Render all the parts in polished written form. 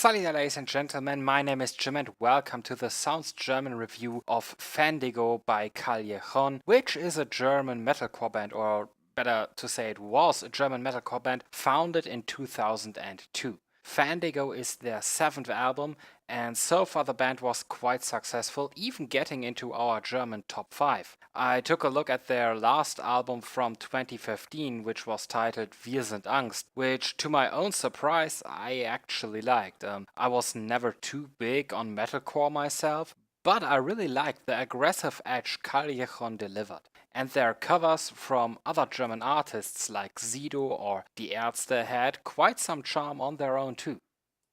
Salute, ladies and gentlemen, my name is Jim and welcome to the Sounds German review of Fandigo by Callejon, which is a German metalcore band, or better to say it was a German metalcore band founded in 2002. Fandigo is their 7th album, and so far the band was quite successful, even getting into our German top 5. I took a look at their last album from 2015, which was titled Wir sind Angst, which to my own surprise I actually liked. I was never too big on metalcore myself, but I really liked the aggressive edge Callejon delivered. And their covers from other German artists like Sido or Die Ärzte had quite some charm on their own too.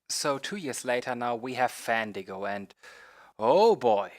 So 2 years later now we have Fandigo and oh boy,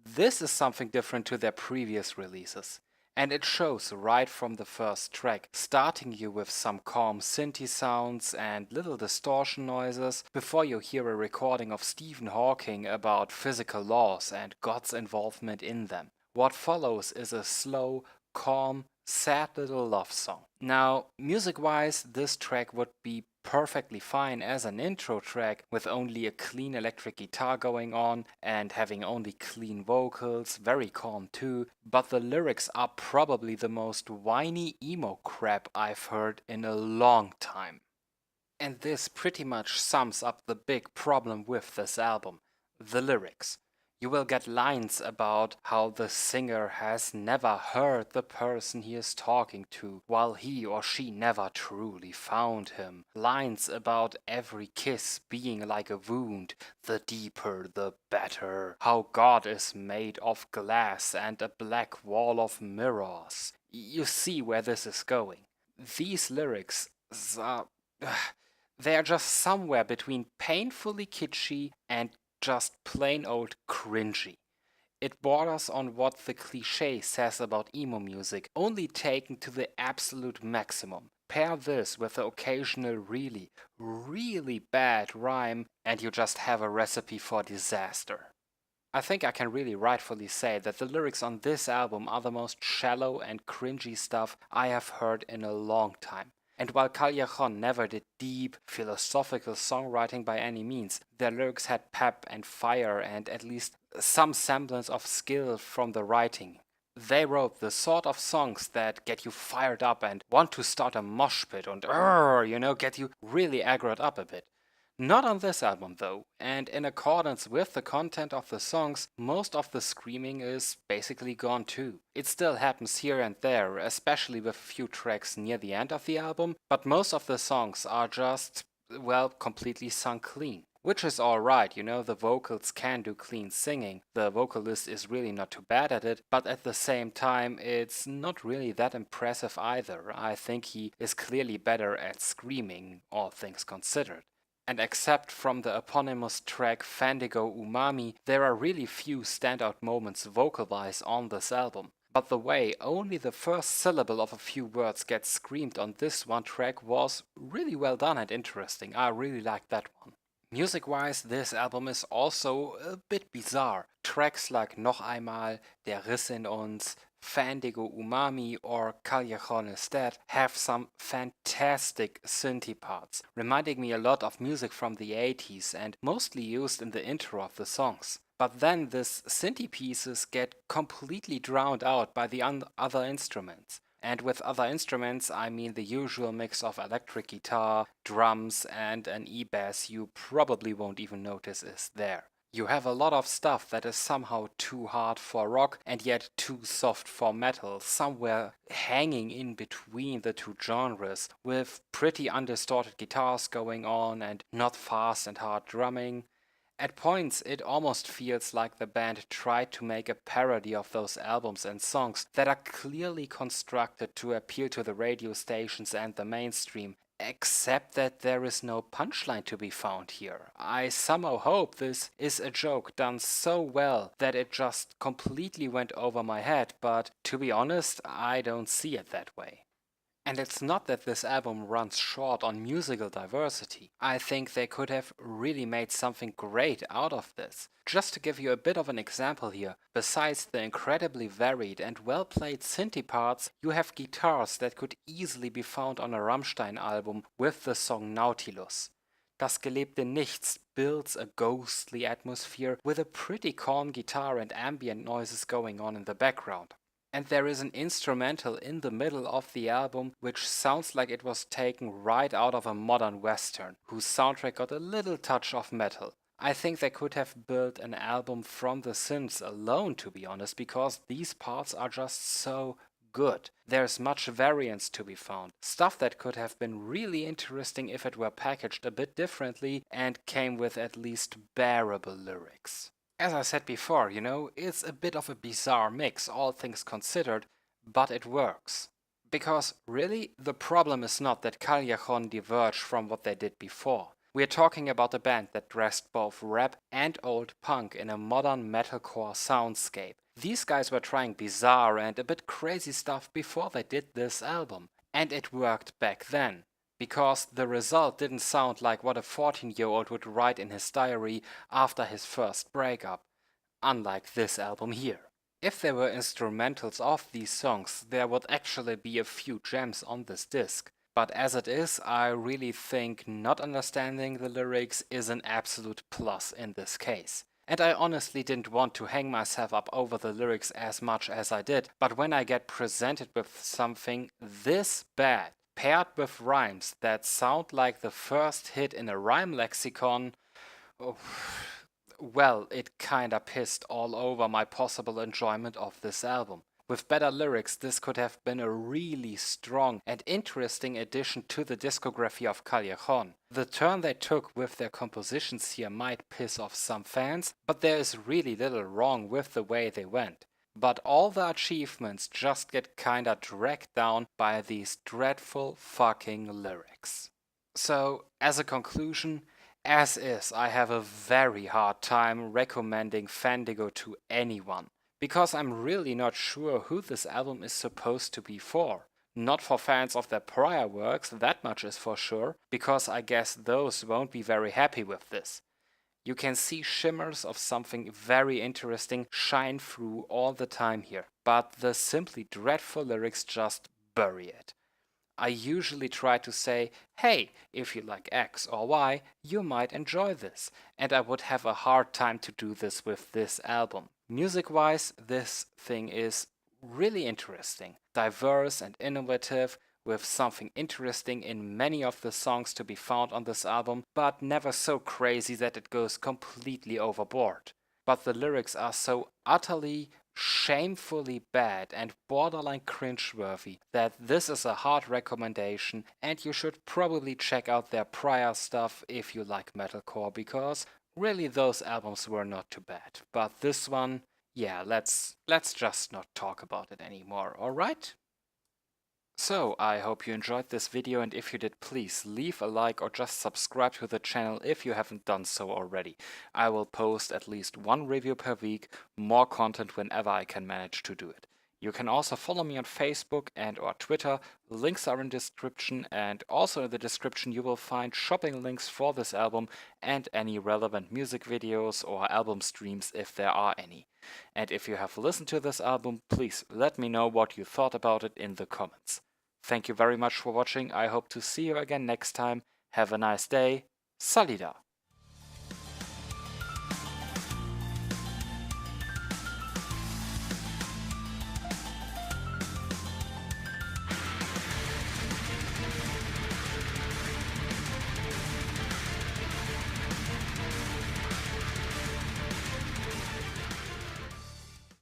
this is something different to their previous releases. And it shows right from the first track, starting you with some calm synthy sounds and little distortion noises before you hear a recording of Stephen Hawking about physical laws and God's involvement in them. What follows is a slow, calm, sad little love song. Now, music-wise, this track would be perfectly fine as an intro track with only a clean electric guitar going on and having only clean vocals, very calm too, but the lyrics are probably the most whiny emo crap I've heard in a long time. And this pretty much sums up the big problem with this album, the lyrics. You will get lines about how the singer has never heard the person he is talking to, while he or she never truly found him. Lines about every kiss being like a wound, the deeper the better. How God is made of glass and a black wall of mirrors. You see where this is going. These lyrics are... they are just somewhere between painfully kitschy and just plain old cringy. It borders on what the cliché says about emo music, only taken to the absolute maximum. Pair this with the occasional really, really bad rhyme and you just have a recipe for disaster. I think I can really rightfully say that the lyrics on this album are the most shallow and cringy stuff I have heard in a long time. And while Callejon never did deep, philosophical songwriting by any means, their lyrics had pep and fire and at least some semblance of skill from the writing. They wrote the sort of songs that get you fired up and want to start a mosh pit and get you really aggroed up a bit. Not on this album though, and in accordance with the content of the songs, most of the screaming is basically gone too. It still happens here and there, especially with a few tracks near the end of the album, but most of the songs are just, well, completely sung clean. Which is alright, the vocals can do clean singing, the vocalist is really not too bad at it, but at the same time it's not really that impressive either. I think he is clearly better at screaming, all things considered. And except from the eponymous track Fandigo Umami, there are really few standout moments vocal-wise on this album. But the way only the first syllable of a few words gets screamed on this one track was really well done and interesting. I really liked that one. Music-wise, this album is also a bit bizarre. Tracks like Noch einmal, Der Riss in uns, Fandigo Umami or Callejon is Dead have some fantastic synthy parts, reminding me a lot of music from the 80s and mostly used in the intro of the songs. But then these synthy pieces get completely drowned out by the other instruments. And with other instruments, I mean the usual mix of electric guitar, drums, and an E-bass you probably won't even notice is there. You have a lot of stuff that is somehow too hard for rock and yet too soft for metal, somewhere hanging in between the two genres, with pretty undistorted guitars going on and not fast and hard drumming. At points, it almost feels like the band tried to make a parody of those albums and songs that are clearly constructed to appeal to the radio stations and the mainstream, except that there is no punchline to be found here. I somehow hope this is a joke done so well that it just completely went over my head, but to be honest, I don't see it that way. And it's not that this album runs short on musical diversity. I think they could have really made something great out of this. Just to give you a bit of an example here, besides the incredibly varied and well-played synthy parts, you have guitars that could easily be found on a Rammstein album with the song Nautilus. Das gelebte Nichts builds a ghostly atmosphere with a pretty calm guitar and ambient noises going on in the background. And there is an instrumental in the middle of the album which sounds like it was taken right out of a modern western, whose soundtrack got a little touch of metal. I think they could have built an album from the synths alone, to be honest, because these parts are just so good. There's much variance to be found. Stuff that could have been really interesting if it were packaged a bit differently and came with at least bearable lyrics. As I said before, it's a bit of a bizarre mix, all things considered, but it works. Because really, the problem is not that Callejon diverged from what they did before. We're talking about a band that dressed both rap and old punk in a modern metalcore soundscape. These guys were trying bizarre and a bit crazy stuff before they did this album. And it worked back then. Because the result didn't sound like what a 14-year-old would write in his diary after his first breakup. Unlike this album here. If there were instrumentals of these songs, there would actually be a few gems on this disc. But as it is, I really think not understanding the lyrics is an absolute plus in this case. And I honestly didn't want to hang myself up over the lyrics as much as I did, but when I get presented with something this bad, paired with rhymes that sound like the first hit in a rhyme lexicon, well, it kinda pissed all over my possible enjoyment of this album. With better lyrics, this could have been a really strong and interesting addition to the discography of Callejon. The turn they took with their compositions here might piss off some fans, but there is really little wrong with the way they went. But all the achievements just get kinda dragged down by these dreadful fucking lyrics. So, as a conclusion, as is, I have a very hard time recommending Fandigo to anyone, because I'm really not sure who this album is supposed to be for. Not for fans of their prior works, that much is for sure, because I guess those won't be very happy with this. You can see shimmers of something very interesting shine through all the time here, but the simply dreadful lyrics just bury it. I usually try to say, hey, if you like X or Y, you might enjoy this, and I would have a hard time to do this with this album. Music-wise, this thing is really interesting, diverse and innovative, with something interesting in many of the songs to be found on this album, but never so crazy that it goes completely overboard. But the lyrics are so utterly, shamefully bad and borderline cringeworthy that this is a hard recommendation, and you should probably check out their prior stuff if you like metalcore, because really those albums were not too bad. But this one, yeah, let's just not talk about it anymore, alright? So, I hope you enjoyed this video, and if you did, please leave a like or just subscribe to the channel if you haven't done so already. I will post at least one review per week, more content whenever I can manage to do it. You can also follow me on Facebook and or Twitter, links are in description, and also in the description you will find shopping links for this album and any relevant music videos or album streams if there are any. And if you have listened to this album, please let me know what you thought about it in the comments. Thank you very much for watching. I hope to see you again next time. Have a nice day. Salida!